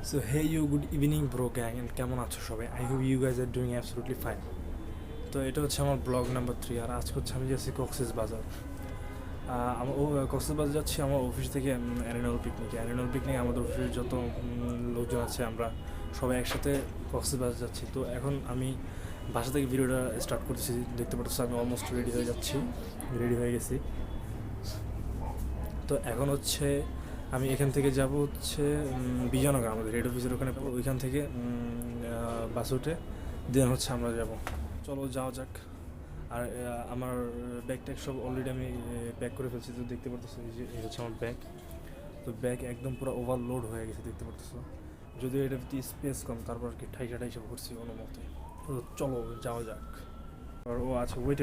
So hey you, good evening bro gang and কেমন আছো সবাই? I hope you guys are doing absolutely fine. তো এটা হচ্ছে আমার ব্লগ নাম্বার 3 আর আজকে হচ্ছে আমি যাচ্ছি কক্সবাজার। কক্সবাজার যাচ্ছি আমার অফিস থেকে অ্যানুয়াল পিকনিক আমাদের অফিসের যত লোকজন আছে আমরা সবাই একসাথে কক্সবাজার যাচ্ছি। তো এখন আমি বাসা থেকে ভিডিওটা স্টার্ট করতেছি, দেখতে পাচ্ছি আমি অলমোস্ট রেডি হয়ে গেছি। তো এখন হচ্ছে আমি এখান থেকে যাব হচ্ছে বিজয়নগর, আমাদের হেড অফিসের ওখানে, ওইখান থেকে বাস উঠে দেন হচ্ছে আমরা যাব। চলো যাওয়া যাক। আর আমার ব্যাগ ট্যাগ সব অলরেডি আমি প্যাক করে ফেলছি। তো দেখতে পারতেছো এই হচ্ছে আমার ব্যাগ। তো ব্যাগ একদম পুরো ওভারলোড হয়ে গেছে, দেখতে পারতেছো। যদিও এটা স্পেস কম, তারপর আর কি ঠাইসা করছি কোনো মতে। তো চলো যাওয়া যাক। আর আচ্ছা ওয়েট,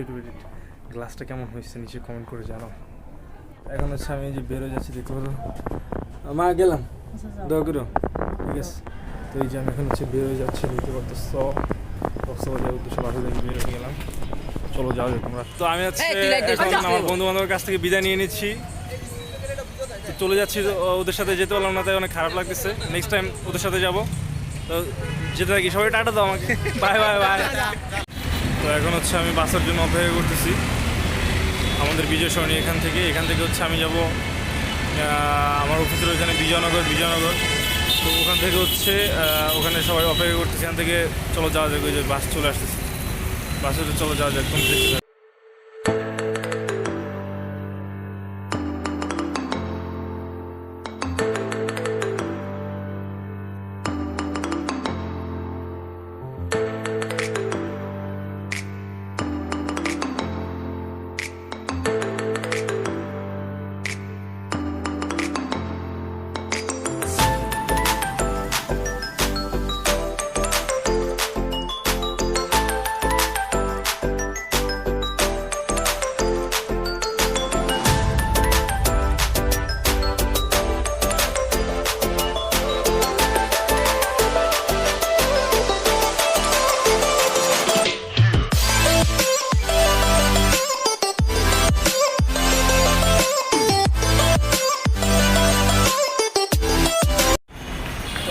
গ্লাসটা কেমন হয়েছে নিচে কমেন্ট করে জানাও। এখন হচ্ছে আমি যে বেরো যাচ্ছি, দেখতে পারো মা গেলাম দোয়া করো, ঠিক আছে। তো এই যে আমি এখন হচ্ছে বেরোয় যাচ্ছি, দেখতে পারতেছ কক্সবাজারের উদ্দেশ্যে বাসা থেকে বের হয়ে গেলাম। চলো যাও যাক আমরা। তো আমি হচ্ছে এখন আমার বন্ধু বান্ধবের কাছ থেকে বিদায় নিয়ে নিচ্ছি, চলে যাচ্ছি। ওদের সাথে যেতে পারলাম না, তাই অনেক খারাপ লাগতেছে। নেক্সট টাইম ওদের সাথে যাবো। তো যেতে থাকি, সবাই টাটা দাও আমাকে, বাই বাই বাই। তো এখন হচ্ছে আমি বাসের জন্য অপেক্ষা করতেছি আমাদের বিজয় সরণি। এখান থেকে হচ্ছে আমি যাব আমার অফিসের ওইখানে বিজয়নগর। তো ওখান থেকে হচ্ছে ওখানে সবাই অপেক্ষা করতেছে। এখান থেকে চলো যাওয়া যাক, ওই যে বাস চলে আসতেছে, বাসে চলো যাওয়া যাক। তুমি দেখতে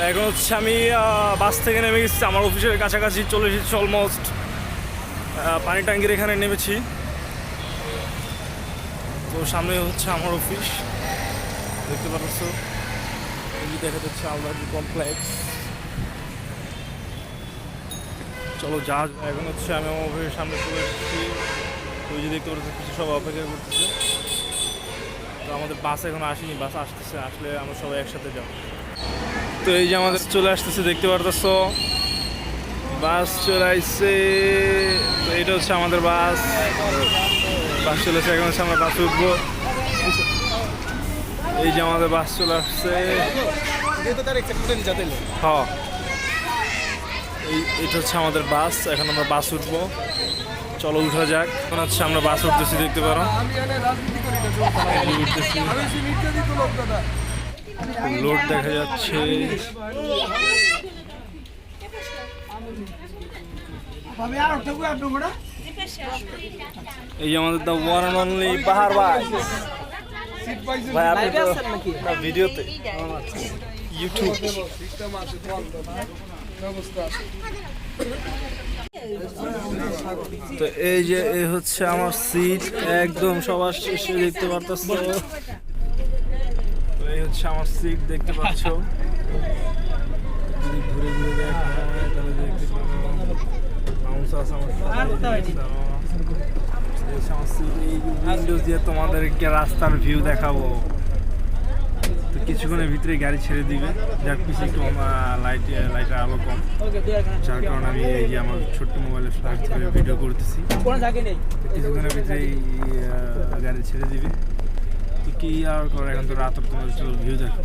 এখন হচ্ছে আমি বাস থেকে নেমে গেছি, আমার অফিসের কাছাকাছি চলে এসেছি অলমোস্ট। পানি ট্যাঙ্কির এখানে নেমেছি। তো সামনে হচ্ছে আমার অফিস, দেখতে পাচ্ছ, দেখা যাচ্ছে আলবার্জি কমপ্লেক্স। চলো যা। এখন হচ্ছে আমি আমার অফিসের সামনে চলে এসেছি। ওই যে দেখতে পাচ্ছি কিছু সব অপেক্ষা করতেছে। তো আমাদের বাস এখন আসেনি, বাস আসতেছে, আসলে আমরা সবাই একসাথে যাবো। তো এই যে আমাদের চলে আসতেছে, দেখতে পারতেছ বাস চলে আসছে। তো এটা হচ্ছে আমাদের বাস চলে আসছে। এখন হচ্ছে আমরা বাসে উঠবো। এই যে আমাদের বাস চলে আসছে। হ্যাঁ, এটা হচ্ছে আমাদের বাস। এখন আমরা বাস উঠবো, চলো উঠা যাক। এখন হচ্ছে আমরা বাস উঠতেছি, দেখতে পারো উঠতেছি, লোড দেখা যাচ্ছে। এই যে আমাদের দ্য ওয়ান অ্যান্ড অনলি পাহাড় ভাই। ভাই আপনি তো ভিডিওতে ইউটিউব। তো এই যে এই হচ্ছে আমার সিট, একদম সবার শেষে, দেখতে পারতেছ। এই হচ্ছে আমার সিট, দেখতে পাচ্ছ। যদি ঘুরে দেখা হয় তাহলে দেখতে পাবো উইন্ডোজ দিয়ে তোমাদেরকে রাস্তার ভিউ দেখাবো। তো কিছুক্ষণের ভিতরে গাড়ি ছেড়ে দিবে, যার পিছিয়ে একটু লাইটের আলো কম, যার কারণে আমি এই যে আমার ছোট্ট মোবাইলে ফ্ল্যাশ ধরে ভিডিও করতেছি। কিছুক্ষণের ভিতরেই গাড়ি ছেড়ে দিবে। তো কি আর করে, এখন তো রাত, তোমাদের চলো ভিউ দেখো।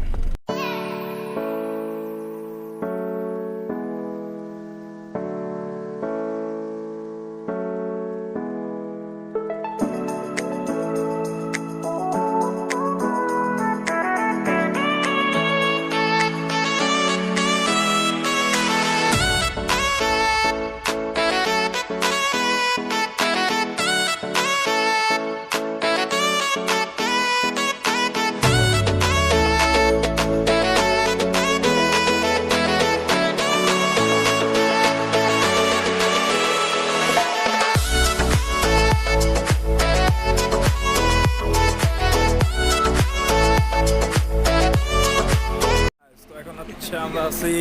হচ্ছে আমরা আছি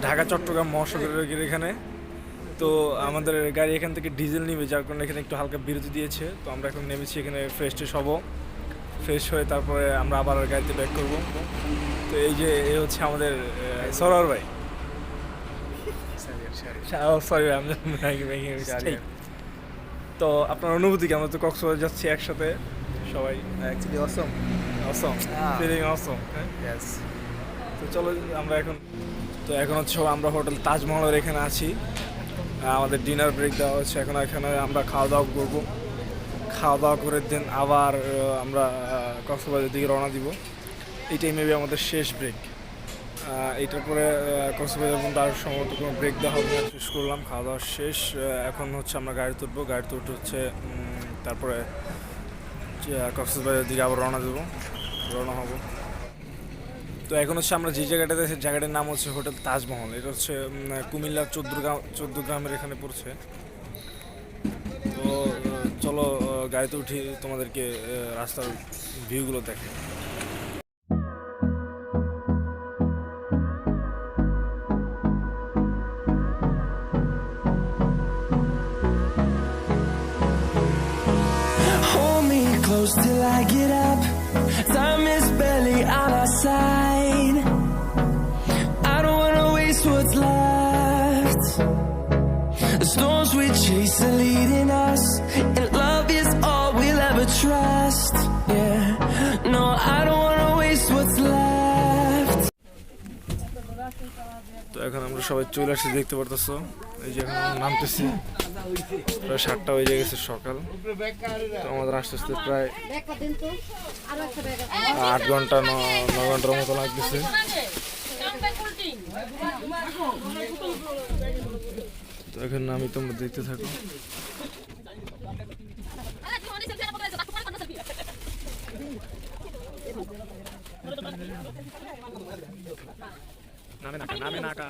ঢাকা চট্টগ্রাম মহাসড়কের এখানে। তো আমাদের গাড়ি এখান থেকে ডিজেল নিবে, যার কারণে এখানে একটু হালকা বিরতি দিয়েছে। তো আমরা এখন নেমেছি এখানে, ফ্রেশ ট্রেশ হবো, ফ্রেশ হয়ে তারপরে আমরা আবার গাড়িতে ব্যাক করব। তো এই যে এই হচ্ছে আমাদের সরোয়ার ভাই। সরি তো আপনার অনুভূতি কি? আমরা তো কক্সবাজার যাচ্ছি একসাথে সবাই, Actually awesome. অসম ফিলিং অসম। Yes. তো চলো আমরা এখন, তো এখন হচ্ছে আমরা হোটেল তাজমহলের এখানে আছি। আমাদের ডিনার ব্রেক দেওয়া হচ্ছে, এখন এখানে আমরা খাওয়া দাওয়া করবো। খাওয়া দাওয়া করে দেন আবার আমরা কক্সবাজারের দিকে রওনা দিব। এইটাই মেবি আমাদের শেষ ব্রেক। এইটার পরে কক্সবাজার পর্যন্ত আর সম্ভবত কোনো ব্রেক দেওয়া হবে না। শেষ করলাম, খাওয়া দাওয়া শেষ। এখন হচ্ছে আমরা গাড়িতে উঠবো, গাড়িতে উঠে হচ্ছে তারপরে কক্সবাজারের দিকে আবার রওনা হব। তো এখন হচ্ছে আমরা যে জায়গাটাতে, সেই জায়গাটার নাম হচ্ছে হোটেল তাজমহল। এটা হচ্ছে কুমিল্লার 14 গ্রামের এখানে পড়ছে। তো চলো গাড়িতে উঠি, তোমাদেরকে রাস্তার ভিউগুলো দেখে। Hold me close till I get up. Time is barely on our side. I don't wanna waste what's left. The storms we chase are leading us, and love is all we'll ever trust. Yeah, no, I don't wanna waste what's left. তো এখন আমরা সবাই চলে আসছি, দেখতে পারতেছো। এই যে এখন আমরা নামতেছি, প্রায় 7টা হয়ে গেছে সকাল। তো আমাদের আস্তে আস্তে প্রায় 8 ঘন্টা 9 ঘন্টার মতো লাগতেছে। তো এখন আমি, তোমরা দেখতে থাকো। নামে নাকা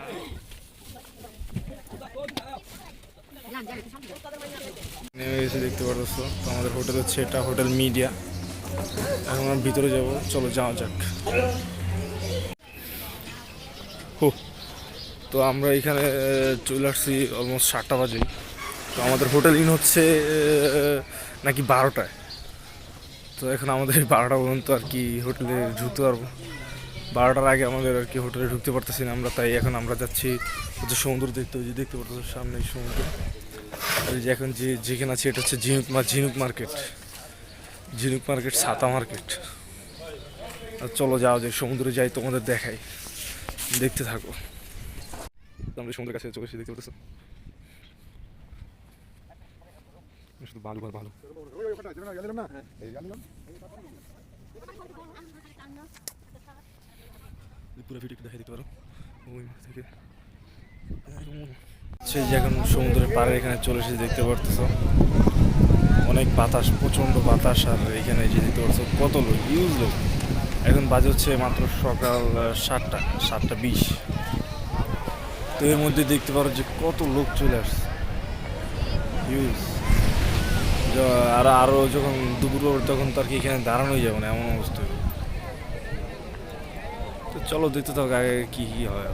নেমে গেছে, দেখতে পারতেছ। তো আমাদের হোটেল হচ্ছে এটা, হোটেল মিডিয়া। এখন আমরা ভিতরে যাব, চলো যাওয়া যাক। তো আমরা এখানে চলে আসছি অলমোস্ট 7টা বাজে। তো আমাদের হোটেল ইন হচ্ছে নাকি 12টায়। তো এখন আমাদের 12টা পর্যন্ত আর কি হোটেলে ঢুকতে পারবো। 12টার আগে আমাদের আর কি হোটেলে ঢুকতে পারতেছি না আমরা। তাই এখন আমরা যাচ্ছি হচ্ছে সমুদ্র দেখতে। ওই যে দেখতে পারতেছি সামনে সমুদ্র। আর যে এখন যেখানে আছে এটা হচ্ছে ঝিনুক মার্কেট, ছাতা মার্কেট। আর চলো যাও, যে সমুদ্রে যাই, তোমাদের দেখাই, দেখতে থাকো। আমরা সমুদ্রের কাছে চলে এসে দেখতে পাচ্ছ শুধু বালু আর বালু। পুরো ভিডিও দেখে দিতে পারো ওই থেকে। সেই যে এখন সমুদ্রের পাড়ে এখানে চলে এসে দেখতে পারতেছো, অনেক বাতাস, প্রচণ্ড বাতাস। আর এখানে যে দেখতে পাচ্ছ কত লোক, ইউজ লোক। এখন বাজে হচ্ছে মাত্র সকাল 7টা 20। তো এর মধ্যে দেখতে পারো যে কত লোক চলে আসছে, ইউজ। আর আরও যখন দুপুর হবে তখন তো আর কি এখানে দাঁড়ানোই যাবে না, এমন অবস্থা। তো চলো দেখতে থাকো আগে কি হয়।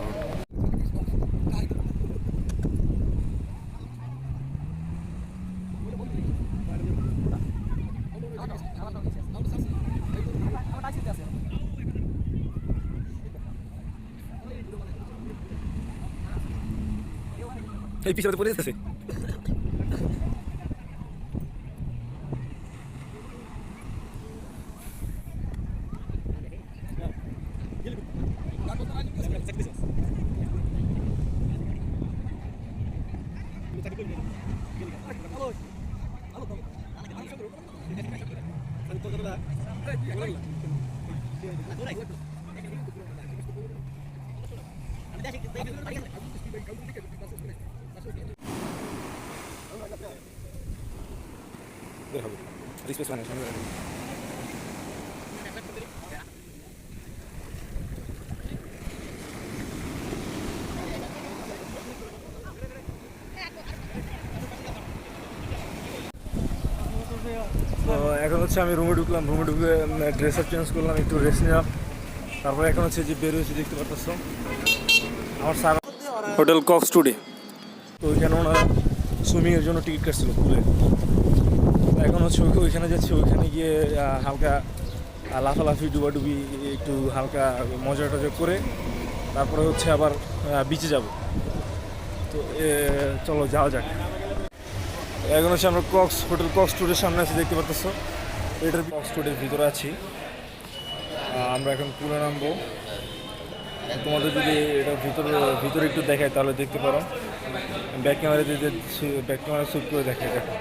এই পিছনে পড়ে যেতেছে। তো এখন হচ্ছে আমি রুমে ঢুকলাম, রুমে ঢুকে ড্রেস আপ চেঞ্জ করলাম, একটু রেস্ট নিলাম। তারপরে এখন হচ্ছে যে বের হয়েছে দেখতে পারতেছো আমার স্যার হোটেল কক্স টুডে। তো ওইখানে ওনারা সুইমিংয়ের জন্য টিকিট কাটছিল পুলে। এখন হচ্ছে ওইখানে যাচ্ছি, ওইখানে গিয়ে হালকা লাফালাফি ডুবাডুবি একটু হালকা মজা টজা করে তারপরে হচ্ছে আবার বিচে যাব। তো চলো যাওয়া যাক। এখন হচ্ছে আমরা হোটেল কক্স টুডের সামনে আছি দেখতে পারতেছো। এটার কক্স টুডের ভিতরে আছি আমরা। এখন পুলে নামবো। তোমাদের যদি এটা ভিতরে একটু দেখায় তাহলে দেখতে পারো। ব্যাক ক্যামেরা সুইপ করে দেখায়। দেখো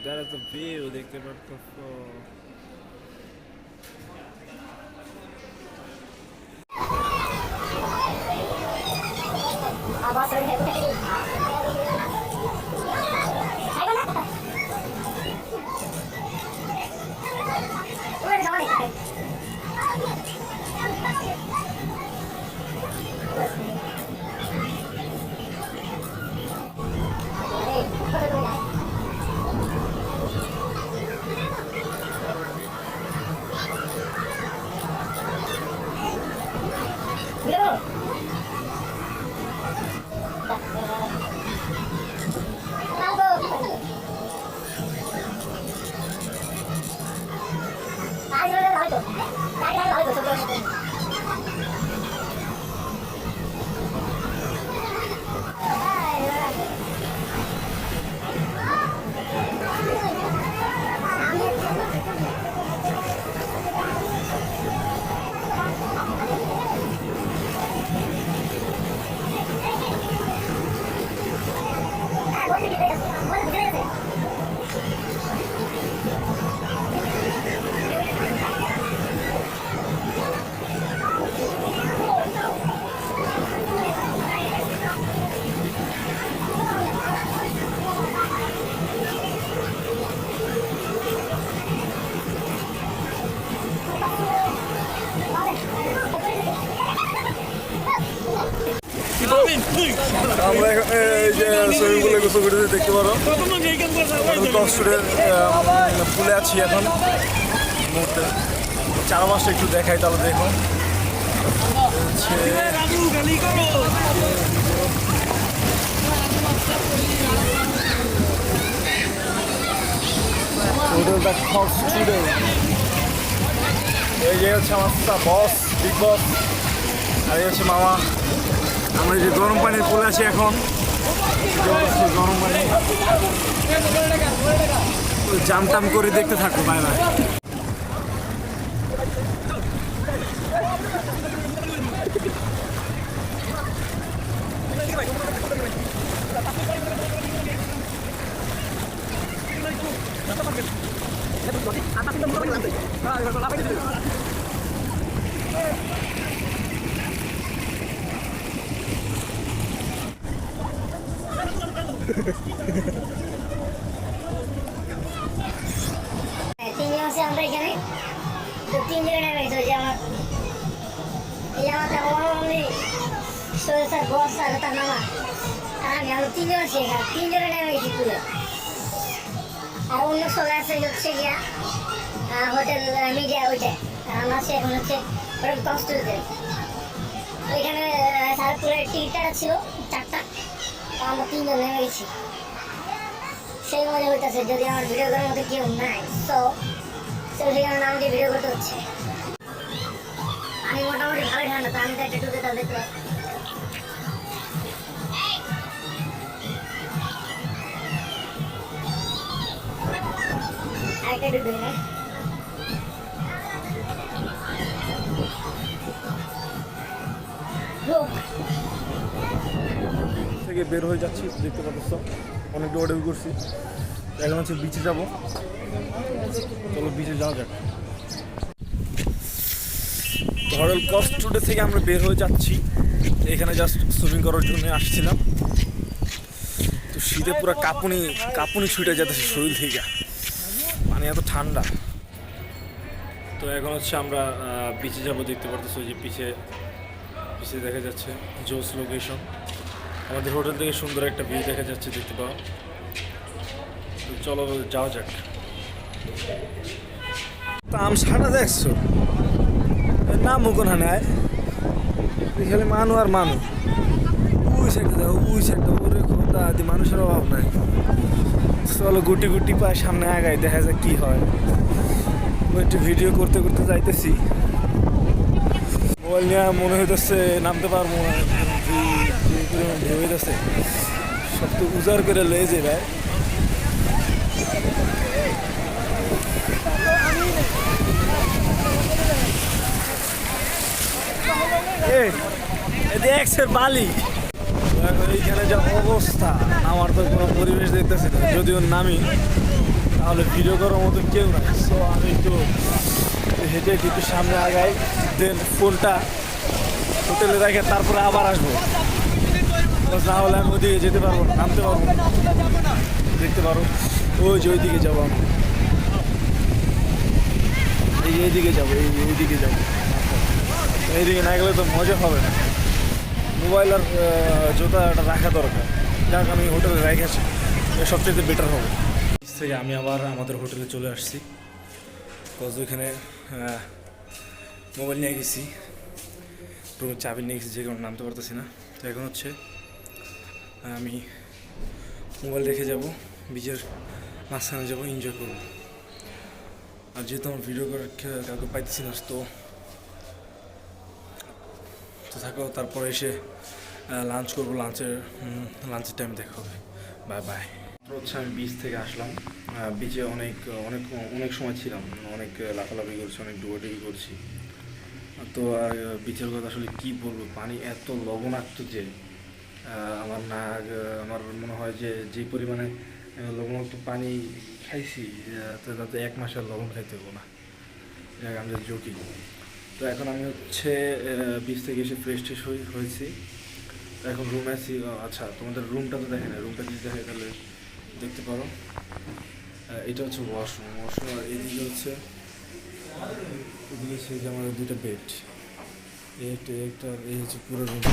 দ্যাট ইজ দ্য ভিউ, দেখতে পারতেছো। আমরা এই যে সুইমিং পুলে গোসল করতেছি দেখতে পারো। কক্সটুডের পুলে আছি এখন মুহূর্তে। চারপাশটা একটু দেখাই তাহলে দেখো। হোটেলটা কক্সটুডে। এই যে হচ্ছে আমার বস, বিগ বস, আর এই হচ্ছে মামা। আমরা যে গরম পানির পুলে আছি এখন। গরম পানি জাম টাম করে দেখতে থাকো। Bye bye. তিনজন আছে আমরা এখানে। তো তিনজনে নেমেছে। ওই যে আমার স্যার, বস স্যার, তার মামা আর আমি তিনজন আছি এখানে। তিনজনে নেমেছি তুলে। আর অন্য সবাই আছে হচ্ছে গিয়া হোটেল মিডিয়া ওইটাই। আর আমরা আছি এখন হচ্ছে হোটেল কক্সটুডে। ওইখানে স্যার পুরো টিকিটটা ছিল 4টা। আমরা তিনজন নেমে গেছি। সেই মজা হইতেছে। যদি আমার ভিডিও করার মতো কেউ নাই তো সেখানে নাম দিয়ে ভিডিও করতে হচ্ছে। আমি মোটামুটি ভালো ঠান্ডা, তো আমি তো একটা টুকে তাদের দেখতে আরেকটা টুকে থেকে বের হয়ে যাচ্ছি দেখতে পাচ্ছ। অনেক দৌড়াদৌড়ি করছি। এখন হচ্ছে বিচে যাব। চলো বিচে যাওয়া যাক। হোটেল কক্সটুডে থেকে আমরা বের হয়ে যাচ্ছি। এখানে জাস্ট সুইমিং করার জন্য আসছিলাম। তো শীতে পুরো কাঁপুনি ছুটে যেতেছে শরীর থেকে, মানে এত ঠান্ডা। তো এখন হচ্ছে আমরা বিচে যাব দেখতে পারতেছো। যে পিছে দেখা যাচ্ছে জোস লোকেশন। আমাদের হোটেল থেকে সুন্দর একটা ভিউ দেখা যাচ্ছে দেখতে পাও। তো চলো যাওয়া যাক। তামসাটা দেখছো, এর নাম কোনা নেয় খালি মানু আর মানু। ওই সাইডে দেখো, ওই সাইডে ওরে খোদা দি মানুষের অভাব নাই। চলো গুটি গুটি পায় সামনে আগাই, দেখা যাক কি হয়। আমি একটু ভিডিও করতে করতে যাইতেছি, মোবাইল নিয়ে মনে হইতেছে নামতে পারবো না, ঢেউ হইতেছে, সব তো উজাড় করে লয়ে যে ভাই। দেখছে বালি, এইখানে যা অবস্থা, আমার তো কোনো পরিবেশ দেখতেছি না। যদিও নামি তাহলে ভিডিও করার মতো কেউ নাই, সো আমি একটু হেঁটে একটু সামনে আগাই, দেন ফোনটা হোটেলে রেখে তারপরে আবার আসবো। না হলে আমি ওইদিকে যেতে পারবো না, নামতে পারবো না। দেখতে পারো ওই যে ওইদিকে যাবো আমি, এইদিকে যাবো, এইদিকে যাবো। এইদিকে না গেলে তো মজা হবে না। মোবাইল আর জুতাটা রাখা দরকার, যাক আমি হোটেলে রেখেছি, সবচেয়ে বেটার হবে। থেকে আমি আবার আমাদের হোটেলে চলে আসছি, কজ ওইখানে মোবাইল নিয়ে গেছি, রুমের চাবি নিয়ে গেছি, যে কারণে নামতে পারতেছি না। তো এখন হচ্ছে আমি মোবাইল রেখে যাব, বিচের মাঝখানে যাবো, এনজয় করবো। আর যেহেতু আমার ভিডিও করার কাউকে পাইতেছি না, তো থাকো, তারপরে এসে লাঞ্চ করবো, লাঞ্চের টাইমে দেখা হবে। Bye bye. হচ্ছে আমি বিচ থেকে আসলাম, বিচে অনেক অনেক অনেক সময় ছিলাম, অনেক লাফালাফি করছি, অনেক ডুয়োডুয়ি করছি। তো বিচের কথা আসলে কি বলবো, পানি এত লবণাক্ত যে আমার মনে হয় যে যেই পরিমাণে লবণাক্ত পানি খাইছি, তো তাতে 1 মাস আর লবণ খাইতে হবো না। আমি জোকি। তো এখন আমি হচ্ছে বিচ থেকে এসে ফ্রেশ ট্রেশ হয়েছি, তো এখন রুমে আছি। আচ্ছা, তোমাদের রুমটা তো দেখে না, রুমটা যদি দেখে তাহলে দেখতে পারো। এটা হচ্ছে ওয়াশরুম, আর এদিকে হচ্ছে যে আমাদের 2টা বেড, একটা এই হচ্ছে পুরো রুম।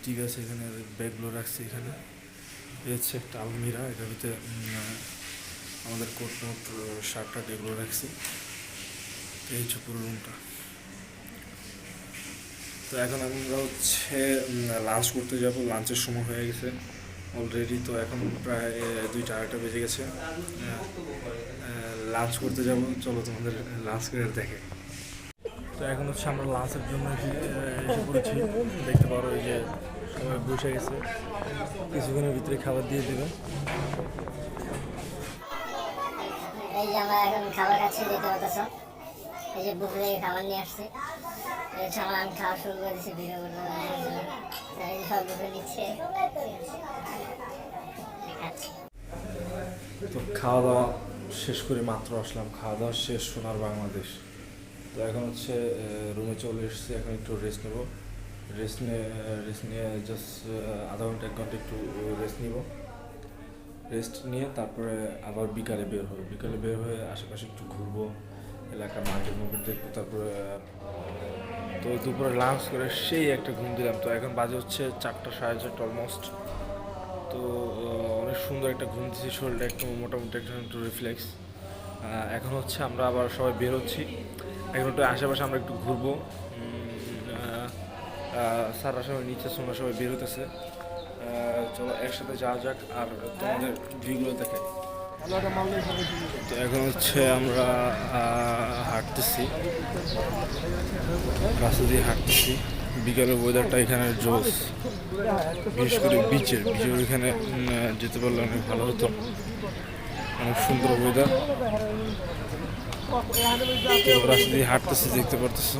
ঠিক আছে, এখানে ব্যাগগুলো রাখছি, এখানে এই হচ্ছে একটা আলমিরা, এটার ভিতরে আমাদের কোট মোট শার্ট টার্ট এগুলো রাখছি। এই হচ্ছে পুরো রুমটা। তো এখন আমরা হচ্ছে লাঞ্চ করতে যাব, লাঞ্চের সময় হয়ে গেছে অলরেডি। তো এখন প্রায় 2টা 2:30 বেজে গেছে, লাঞ্চ করতে যাব। চলো তোমাদের লাঞ্চ করে দেখে। তো এখন হচ্ছে আমরা লাঞ্চের জন্য এসে পড়েছি, দেখতে পারো এই যে সবাই বসে গেছে, কিছুক্ষণের ভিতরে খাবার দিয়ে দেবে। এই যে আমরা এখন খাবার খাচ্ছি, দেখতে পাচ্ছ, এই যে বুফে থেকে খাবার নিয়ে আসছে। আমি খাওয়া শুরু করে দিচ্ছি, ভিডিও করতে সব বুফে নিচ্ছে। তো খাওয়া দাওয়া শেষ করে মাত্র আসলাম, খাওয়া দাওয়া শেষ সোনার বাংলাদেশ। তো এখন হচ্ছে রুমে চলে এসেছি, এখন একটু রেস্ট নেবো। রেস্ট নিয়ে জাস্ট আধা ঘন্টা 1 ঘন্টা একটু রেস্ট নিব। রেস্ট নিয়ে তারপরে আবার বিকালে বের হবো। বিকালে বের হয়ে আশেপাশে একটু ঘুরবো, এলাকার মার্কেট দেখবো। তারপরে তো দুপুরে লাঞ্চ করে সেই একটা ঘুম দিলাম। তো এখন বাজে হচ্ছে 4টা 4:30 অলমোস্ট। তো অনেক সুন্দর একটা ঘুম দিয়েছি, শরীরটা একটু মোটামুটি একটু রিফ্লেক্স। এখন হচ্ছে আমরা আবার সবাই বের হচ্ছি, এখন একটু আশেপাশে আমরা একটু ঘুরবো। স্যাররা সবাই নিচে, সোনা সবাই বের হতেছে। চলো একসাথে যাওয়া যাক, আর তোমাদের ভিউগুলো দেখে। তো এখন হচ্ছে আমরা হাঁটতেছি, রাস্তা দিয়ে হাঁটতেছি। বিকালের ওয়েদারটা এখানে জোস, বিশেষ করে বিচের ওইখানে যেতে পারলে অনেক ভালো হতো, অনেক সুন্দর ওয়েদার। রাস্তা দিয়ে হাঁটতেছি, দেখতে পারতেছো।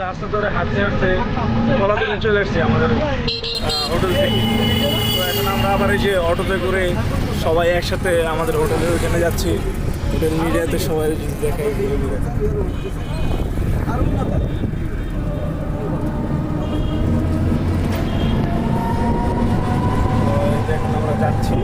রাস্তা ধরে হাঁটতে হাঁটতে কলাতলি চলে এসেছি আমাদের হোটেল থেকে। তো এখন আমরা আবার এই যে অটোতে করে সবাই একসাথে আমাদের হোটেলের ওইখানে যাচ্ছি। হোটেল মিডিয়াতে সবাই দেখাই এখন আমরা যাচ্ছি।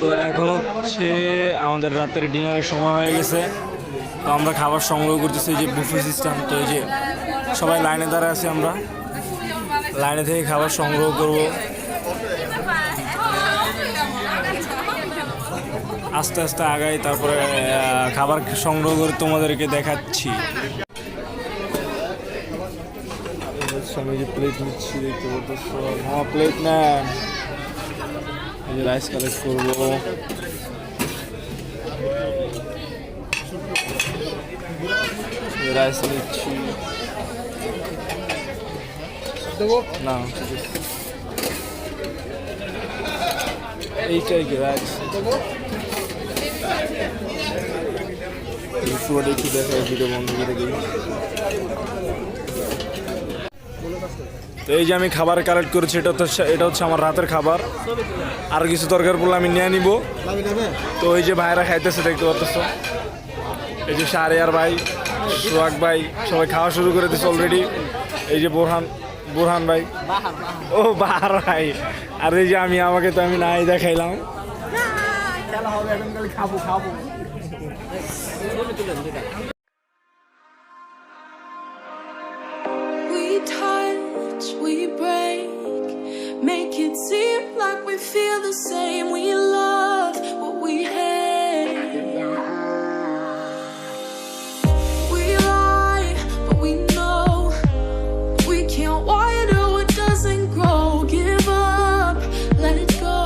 তো এখন হচ্ছে আমাদের রাতের ডিনারের সময় হয়ে গেছে। তো আমরা খাবার সংগ্রহ করতেছি, এই যে বুফে সিস্টেম। তো এই যে সবাই লাইনে দাঁড়ায় আছি, আমরা লাইনে থেকে খাবার সংগ্রহ করব। আস্তে আস্তে আগাই, তারপরে খাবার সংগ্রহ করে তোমাদেরকে দেখাচ্ছি। আমি যে প্লেট নিচ্ছি দেখতে পাচ্ছ, হ্যাঁ প্লেট নেন। এই যে রাইস কালেক্ট করবো। রাইস নিচ্ছি না, এইটাই কি রাইস একটু দেখাই, ভিডিও বন্ধ করে দিই। তো এই যে আমি খাবার কালেক্ট করেছি, এটা হচ্ছে আমার রাতের খাবার। আর কিছু দরকার পড়লে আমি নিয়ে নিব। তো এই যে ভাইরা খাইতেছে দেখতে পাচ্ছ, এই যে শাহরিয়ার ভাই, সোহাগ ভাই সবাই খাওয়া শুরু করে দিচ্ছে অলরেডি। এই যে বোরহান ভাই, ও বাহার ভাই। আর এই যে আমাকে তো আমি নাই দেখাইলাম। We break, make it seem like we feel the same. We love what we hate. We lie, but we know we can't water what doesn't grow. Give up, let it go.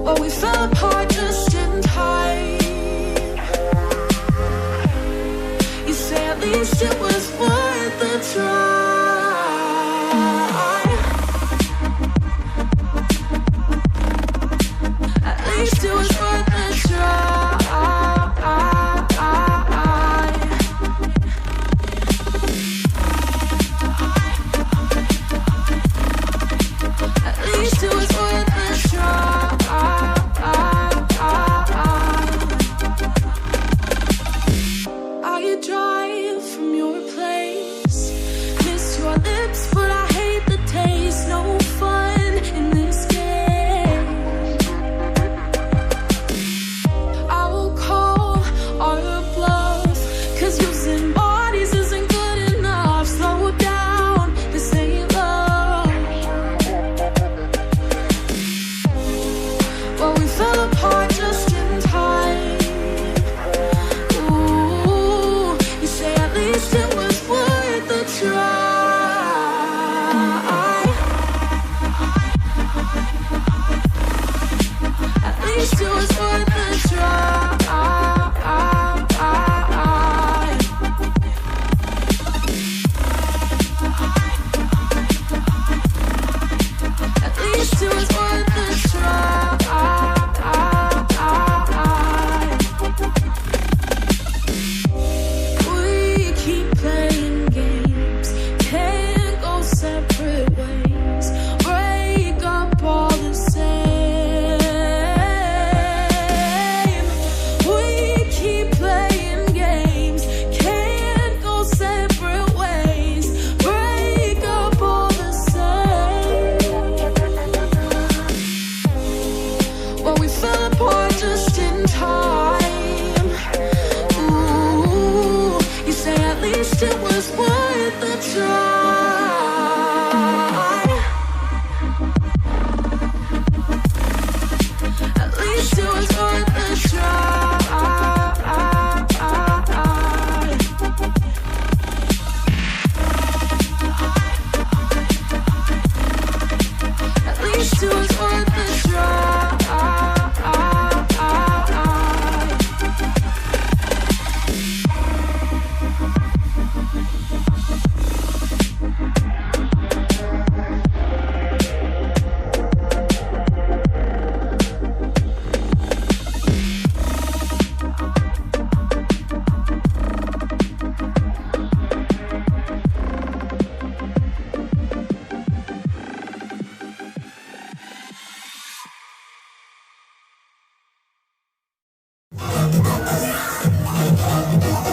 Well, we fell apart just in time. At least it was worth the try. At least it was worth the try. At least it was worth the try. I drive from your place, miss your lips, but I hate the taste. No fun in this game. I will call our bluff, 'cause using bodies isn't good enough. Slow down, this ain't love. Well, we fell apart just in time. At least it was worth the try. At least it was worth the try. At least it was worth the try. It was worth the try. Thank